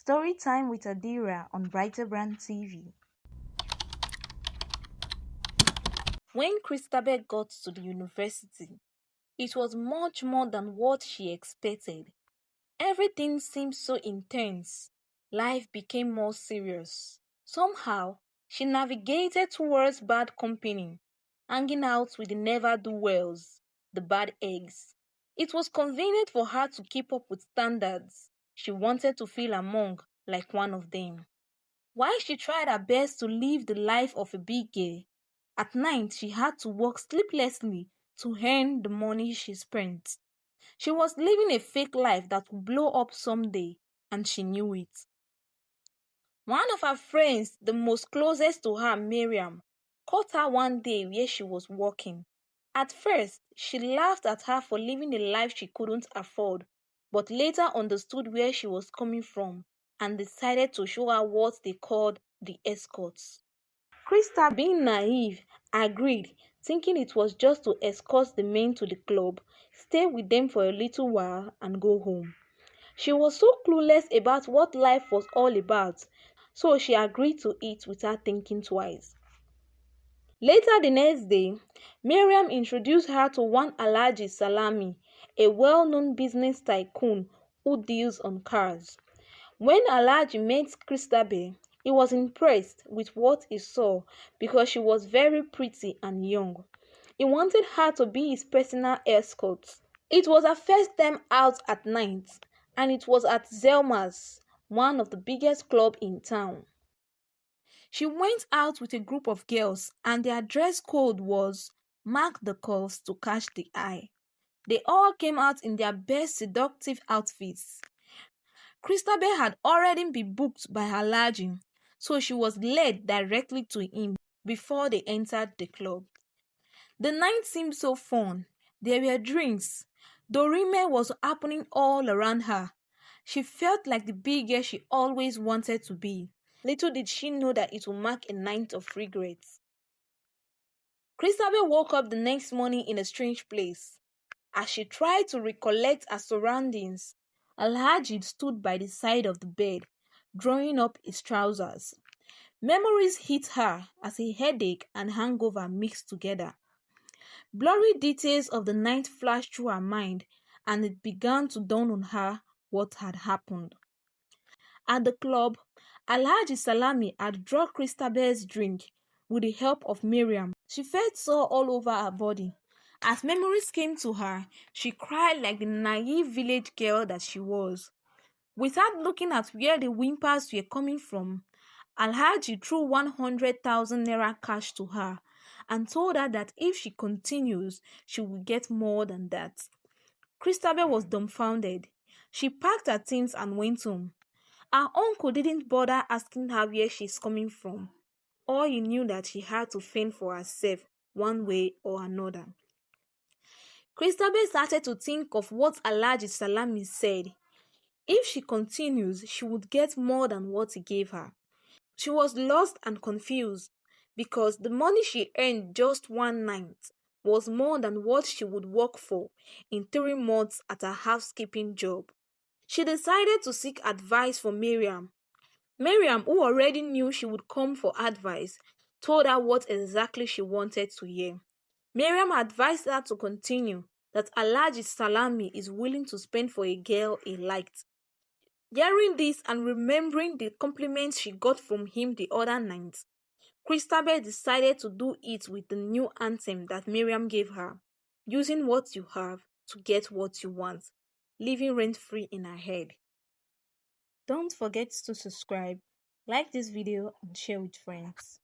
Story time with Adira on Brighter Brand TV. When Christabel got to the university, it was much more than what she expected. Everything seemed so intense. Life became more serious. Somehow, she navigated towards bad company, hanging out with the never-do-wells, the bad eggs. It was convenient for her to keep up with standards. She wanted to feel among like one of them. While she tried her best to live the life of a big girl, at night she had to work sleeplessly to earn the money she spent. She was living a fake life that would blow up someday, and she knew it. One of her friends, the most closest to her, Miriam, caught her one day where she was working. At first, she laughed at her for living a life she couldn't afford, but later understood where she was coming from and decided to show her what they called the escorts. Krista, being naive, agreed, thinking it was just to escort the men to the club, stay with them for a little while, and go home. She was so clueless about what life was all about, so she agreed to it without thinking twice. Later the next day, Miriam introduced her to one Alhaji Salami, a well-known business tycoon who deals on cars. When Alhaji met Christabel, he was impressed with what he saw because she was very pretty and young. He wanted her to be his personal escort. It was her first time out at night, and it was at Zelma's, one of the biggest clubs in town. She went out with a group of girls, and their dress code was "Mark the curves to catch the eye." They all came out in their best seductive outfits. Christabel had already been booked by Alhaji, so she was led directly to him before they entered the club. The night seemed so fun. There were drinks. Dorime was happening all around her. She felt like the big girl she always wanted to be. Little did she know that it would mark a night of regrets. Christabel woke up the next morning in a strange place. As she tried to recollect her surroundings, Alhaji stood by the side of the bed, drawing up his trousers. Memories hit her as a headache and hangover mixed together. Blurry details of the night flashed through her mind, and it began to dawn on her what had happened. At the club, Alhaji Salami had drugged Christabel's drink with the help of Miriam. She felt sore all over her body. As memories came to her, she cried like the naive village girl that she was. Without looking at where the whimpers were coming from, Alhaji threw 100,000 naira cash to her and told her that if she continues, she will get more than that. Christabel was dumbfounded. She packed her things and went home. Her uncle didn't bother asking her where she's coming from. All he knew that she had to fend for herself one way or another. Christabel started to think of what Alhaji Salami said. If she continues, she would get more than what he gave her. She was lost and confused because the money she earned just one night was more than what she would work for in 3 months at a housekeeping job. She decided to seek advice from Miriam. Miriam, who already knew she would come for advice, told her what exactly she wanted to hear. Miriam advised her to continue, that Alhaji Salami is willing to spend for a girl he liked. Hearing this and remembering the compliments she got from him the other night, Christabel decided to do it with the new anthem that Miriam gave her, using what you have to get what you want, living rent-free in her head. Don't forget to subscribe, like this video and share with friends.